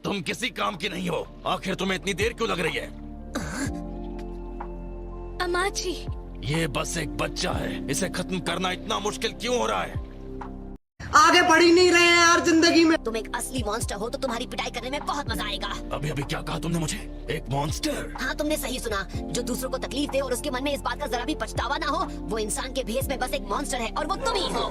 तुम किसी काम की नहीं हो। आखिर तुम्हें इतनी देर क्यों लग रही है? अम्मा जी, ये बस एक बच्चा है, इसे खत्म करना इतना मुश्किल क्यों हो रहा है? आगे बढ़ ही नहीं रहे हैं यार जिंदगी में। तुम एक असली मॉन्स्टर हो तो तुम्हारी पिटाई करने में बहुत मजा आएगा। अभी अभी क्या कहा तुमने मुझे? एक मॉन्स्टर? हाँ, तुमने सही सुना। जो दूसरों को तकलीफ दे और उसके मन में इस बात का जरा भी पछतावा ना हो, वो इंसान के भेष में बस एक मॉन्स्टर है और वो तुम ही हो।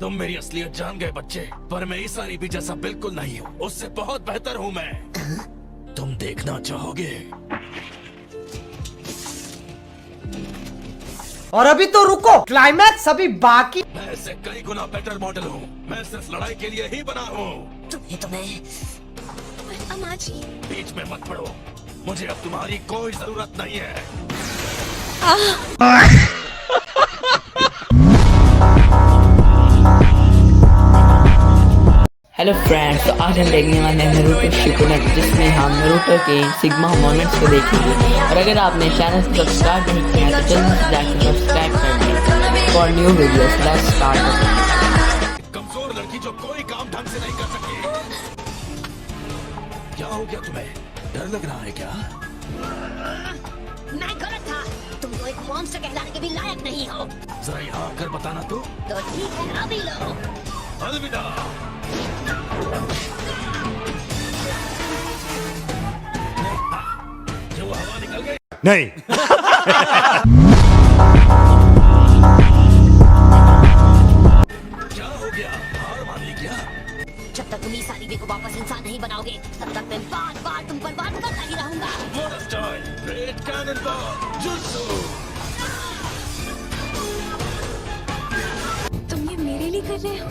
तुम मेरी असलियत जान गए बच्चे, पर मैं इस सारी भी जैसा बिल्कुल नहीं हूँ। उससे बहुत बेहतर हूँ मैं। तुम देखना चाहोगे? और अभी तो रुको, क्लाइमैक्स अभी बाकी। मैं इससे कई गुना बेटर मॉडल हूँ। मैं सिर्फ लड़ाई के लिए ही बना हूँ। तुम्हें अम्मा जी। बीच में मत पड़ो, मुझे अब तुम्हारी कोई जरूरत नहीं है। हेलो फ्रेंड्स, तो आज हम देखने वाले हैं नारुतो शिपुडेन, जिसमें हम नारुतो के सिग्मा मोमेंट्स को देखेंगे। और अगर आपने चैनल को सब्सक्राइब नहीं किया तो जल्दी से जाकर सब्सक्राइब कर लें for new videos. Let's start. कमजोर लड़की जो कोई काम ढंग से नहीं कर सकती। क्या हो गया तुम्हें? डर लग रहा है क्या? मैं गलत था। तुम तो एक मॉन्स्टर कहलाने के भी लायक नहीं हो। जरा यहाँ आकर बताना तो ठीक है, अभी लो। अलविदा। जो हवा निकल गई? नहीं। क्या हो गया? हार मान ली क्या? जब तक तुम सारी को वापस इंसान नहीं बनाओगे, तब तक मैं बार बार तुम पर बात करता ही रहूंगा। What a style! Great cannonball! Jutsu! तुम ये मेरे लिए कर रहे हो?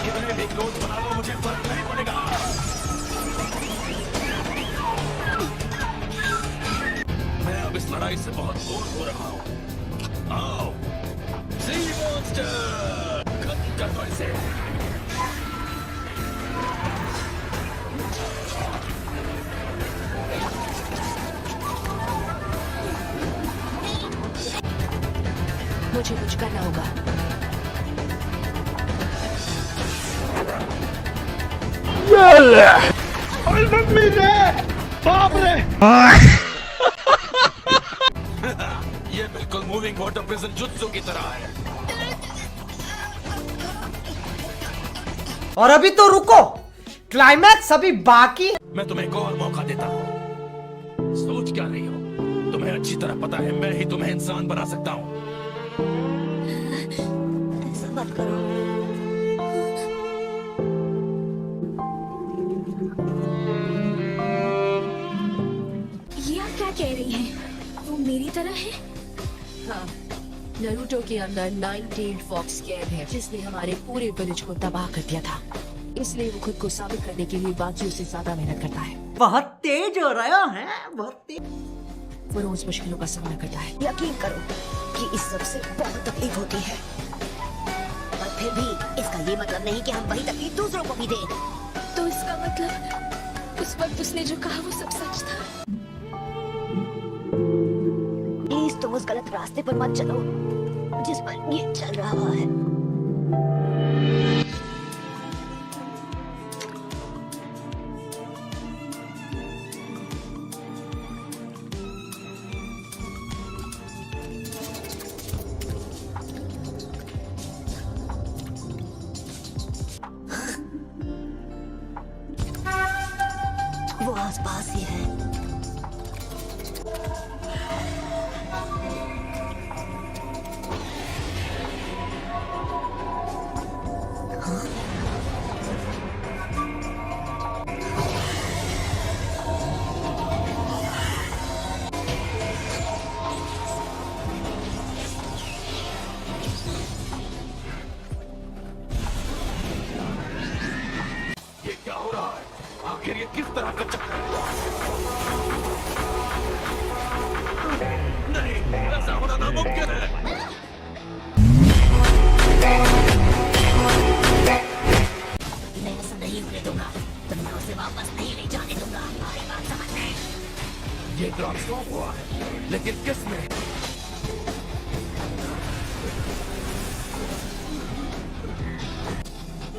कितने भी क्लोज बना लो, मुझे फर्क नहीं पड़ेगा। मैं अब इस लड़ाई से बहुत बोर हो रहा हूँ। आओ, सी मॉन्स्टर, खत्म कर दो इसे। मुझे कुछ करना होगा। ये बिल्कुल मूविंग वाटर प्रिजन जुत्सु की तरह है। और अभी तो रुको, क्लाइमैक्स अभी बाकी। मैं तुम्हें एक और मौका देता हूँ। सोच क्या रही हो? तुम्हें अच्छी तरह पता है मैं ही तुम्हें इंसान बना सकता हूँ। ऐसा मत करो। ये आप क्या कह रही हैं? वो मेरी तरह है? हाँ, नारुतो के अंदर 19 फॉक्स कैद है, जिसने हमारे पूरे विलेज को तबाह कर दिया था। इसलिए वो खुद को साबित करने के लिए बाकियों से ज्यादा मेहनत करता है। बहुत तेज हो रहा है, बहुत तेज। वो रोज मुश्किलों का सामना करता है। यकीन करो कि इस सब से बहुत तकलीफ होती है, पर फिर भी इसका ये मतलब नहीं कि हम वही तकलीफ दूसरों को भी दें। तो इसका मतलब उस वक्त उसने जो कहा वो सब सच था? प्लीज तुम उस गलत रास्ते पर मत चलो जिस पर ये चल रहा है। वो आसपास ही है। ये क्या हो रहा है? आखिर ये किस तरह का चक्कर है? नहीं, ऐसा होना नामुमकिन है। मैं ऐसा नहीं होने दूंगा। तुम मैं उसे वापस नहीं जाने दूंगा। हमारी बात समझ में? ये ट्रांसफॉर्म हुआ है, लेकिन किस में?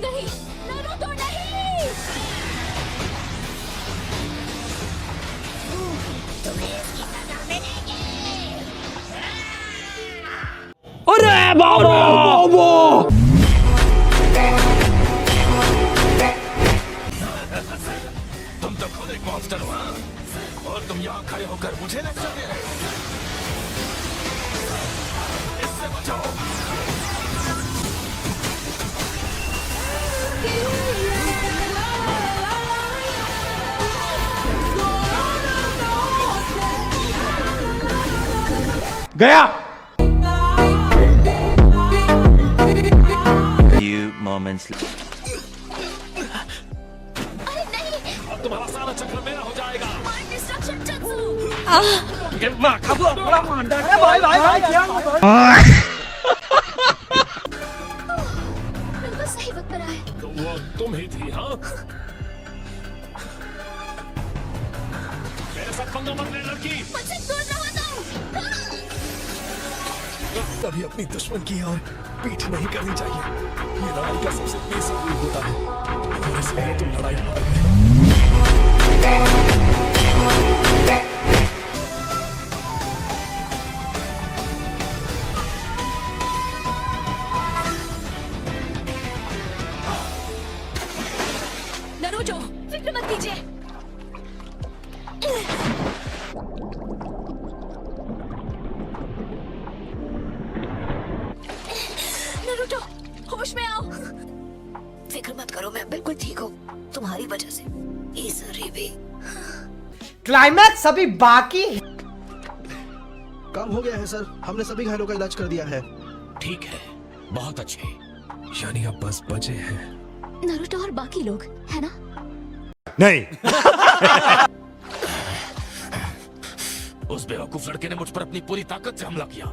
नहीं, नारुतो नहीं। तुम्हें इसकी सजा मिलेगी। तुम तो खुद एक मॉन्स्टर हो, हाँ? और तुम यहाँ खड़े होकर मुझे लेक्चर दे रहे हो। इससे बचाओ। गया। Few moments later. अब तुम्हारा सारा चक्र मेरा हो जाएगा। डिस्ट्रक्शन जत्सु। बिल्कुल सही वक्त पर आए। तो वो तुम ही थी, हाँ? मेरे साथ पंगा मत ले लड़की। मुझसे दूर रहो तुम। कभी अपनी दुश्मन की और पीठ नहीं करनी चाहिए। ये लड़ाई का सबसे बेसिक रूल होता है, और इसलिए तुम लड़ाई हार गए। नारुतो, फिक्र मत कीजिए। नारुतो, होश में आओ। फिक्र मत करो, मैं बिल्कुल ठीक हूँ। तुम्हारी वजह से ये सारी भी। क्लाइमैक्स अभी बाकी है। काम हो गया है सर, हमने सभी घायलों का इलाज कर दिया है। ठीक है, बहुत अच्छे। यानी अब बस बचे हैं। नारुतो और बाकी लोग, है ना? नहीं। उस बेवकूफ लड़के ने मुझ पर अपनी पूरी ताकत से हमला किया,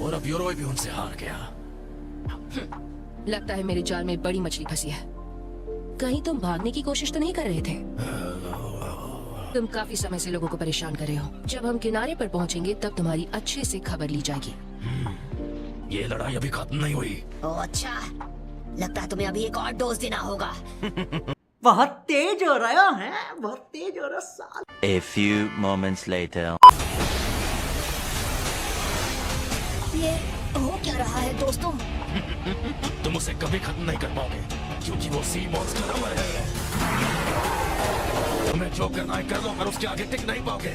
और अब योरोई भी उनसे हार गया। लगता है मेरे जाल में बड़ी मछली फंसी है। कहीं तुम भागने की कोशिश तो नहीं कर रहे थे? तुम काफी समय से लोगों को परेशान कर रहे हो। जब हम किनारे पर पहुंचेंगे तब तुम्हारी अच्छे से खबर ली जाएगी। ये लड़ाई अभी खत्म नहीं हुई। ओह अच्छा, लगता है तुम्हें अभी एक और डोज देना होगा। बहुत तेज हो रहा है, बहुत तेज हो रहा साल। A few moments later. ये हो क्या रहा है दोस्तों? तुम उसे कभी खत्म नहीं कर पाओगे, क्योंकि वो सी मॉन्स्टर अमर है। तुम्हें जो करना है कर लो, पर उसके आगे टिक नहीं पाओगे।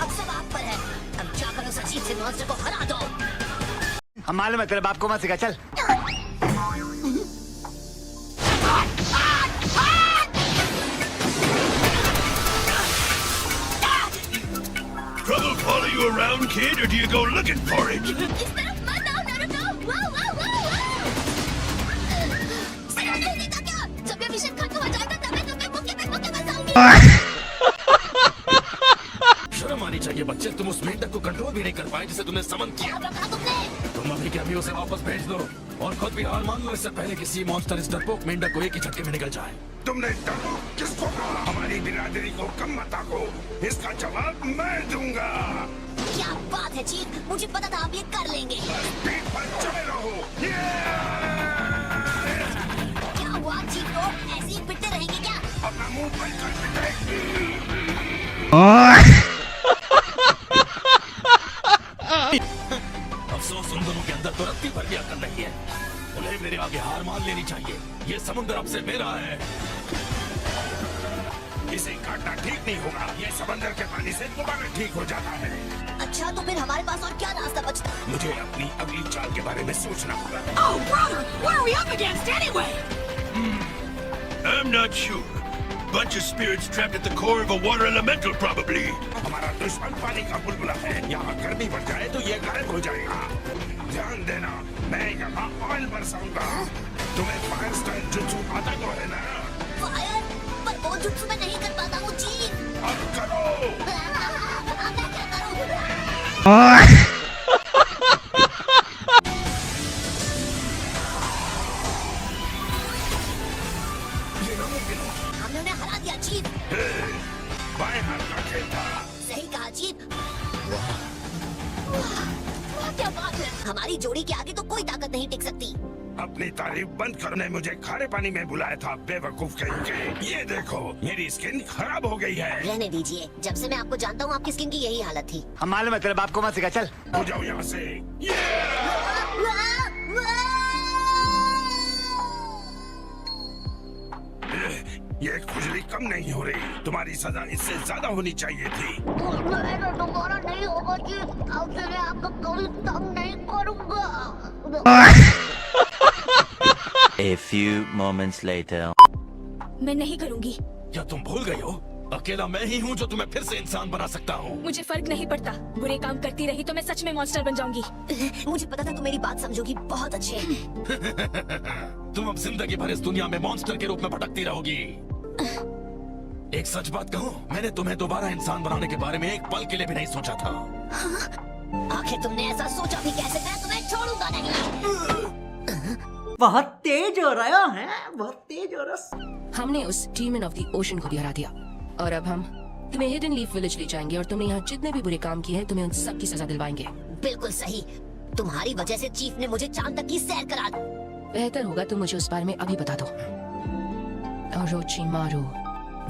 अब सब आप पर है। अब जाकर उस अजीब से मॉन्स्टर को हरा दो। हम मालूम है तेरे बाप को मत सिखा, चल। Trouble follow you around, kid, or do you go looking for it? इस तरफ मत आओ नारुतो। वाह वाह वाह वाह। सुना नहीं देता क्या? जब ये मिशन खत्म हो जाएगा तब मैं तुम्हें मुक्के में फंसाऊंगी। शर्म आनी चाहिए बच्चे, तुम उस मेंढक को कंट्रोल भी नहीं कर पाए जिसे तुमने समन किया। क्या कहा तुमने? तुम अभी के अभी उसे वापस भेज दो, और खुद भी हार मान लो, इससे पहले किसी मॉन्स्टर इस डरपोक मेंढक को एक ही झटके में निकल जाए। तुमने किसको कहा हमारी बिरादरी को कम मत आको? इसका जवाब मैं दूंगा। क्या बात है चीफ, मुझे पता था आप ये कर लेंगे। पीठ पर चढ़े रहो। क्या हुआ चीफ लोग, ऐसे ही पिटते रहेंगे क्या? अपना मुंह बंद कर बेटे। अफसोस उन दोनों के अंदर तो रत्ती भर गया कर रही है। उन्हें मेरे आगे हार मान लेनी चाहिए। ये समुद्र अब से मेरा है। इसे काटना ठीक नहीं होगा। ये समंदर के पानी से दोबारा ठीक हो जाता है। अच्छा तो फिर हमारे पास और क्या रास्ता बचता है? मुझे अपनी अगली चाल के बारे में सोचना होगा। Oh brother, what are we up against anyway? I'm not sure. Bunch of spirits trapped at the core of a water elemental, probably. हमारा दुश्मन पानी का बुलबुला है। यहाँ गर्मी बढ़ जाए तो ये गायब हो जाएगा। ध्यान देना, मैं यहाँ ऑयल बरसाऊंगा। तुम्हें फायर स्टाइल जुत्सु आता तो है ना? फायर? पर वो जुत्सु मैं नहीं कर पाता हूँ चीफ। अब करो। अब मैं क्या करूँ? हमारी जोड़ी के आगे तो कोई ताकत नहीं टिक सकती। अपनी तारीफ बंद करने मुझे खारे पानी में बुलाया था, बेवकूफ कहीं के। ये देखो, मेरी स्किन खराब हो गई है। रहने दीजिए, जब से मैं आपको जानता हूँ आपकी स्किन की यही हालत थी। हम मालूम है तेरे बाप को मत सिखा, चल। हो जाओ यहाँ से। ये खुजली कम नहीं हो रही, तुम्हारी सजा इससे ज्यादा होनी चाहिए थी। दोबारा नहीं होगा जी, अब से मैं आपको कभी तंग नहीं करूँगा। A few moments later. मैं नहीं करूंगी। क्या तुम भूल गई हो? अकेला मैं ही हूँ जो तुम्हें फिर से इंसान बना सकता हूँ। मुझे फर्क नहीं पड़ता, बुरे काम करती रही तो मैं सच में मॉन्स्टर बन जाऊंगी। मुझे पता था तुम मेरी बात समझोगी, बहुत अच्छे। तुम अब जिंदगी भर इस दुनिया में मॉन्स्टर के रूप में भटकती रहोगी। एक सच बात कहूँ, मैंने तुम्हें दोबारा इंसान बनाने के बारे में एक पल के लिए भी नहीं सोचा था। आखिर तुमने ऐसा सोचा भी कैसे? मैं तुम्हें छोड़ूंगा नहीं। बहुत तेज हो रहा है, बहुत तेज हो रहा। हमने उस डीमन ऑफ द ओशन को भी हरा दिया और अब हम तुम्हें हिडन लीफ विलेज ले जाएंगे और तुमने यहाँ जितने भी बुरे काम किए हैं तुम्हें उन सब की सजा दिलवाएंगे। बिल्कुल सही, तुम्हारी वजह से चीफ ने मुझे चांद तक की सैर करा दी। बेहतर होगा तुम मुझे उस बारे में अभी बता दो। ओरोचिमारू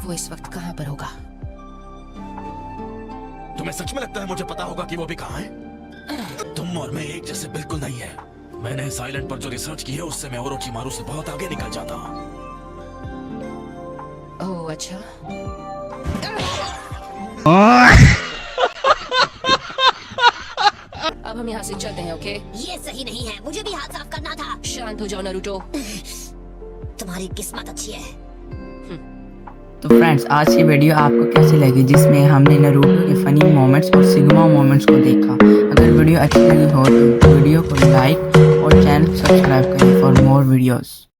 वो इस वक्त कहाँ पर होगा? तुम्हें सच में लगता है मुझे पता होगा कि वो भी कहाँ है? तुम और मैं एक जैसे बिल्कुल नहीं है। मैंने इस आइलैंड पर जो रिसर्च की है उससे मैं ओरोचिमारू से बहुत आगे निकल जाता हूँ। ओह अच्छा। अब हम यहाँ से चलते हैं, ओके? ये सही नहीं है, मुझे भी हाथ साफ करना था। शांत हो जाओ नारुतो। तुम्हारी किस्मत अच्छी है। तो फ्रेंड्स, आज की वीडियो आपको कैसी लगी, जिसमें हमने नारुतो के फनी मोमेंट्स और सिग्मा मोमेंट्स को देखा। अगर वीडियो अच्छी लगी हो तो वीडियो को लाइक और चैनल सब्सक्राइब करें फॉर मोर वीडियोस।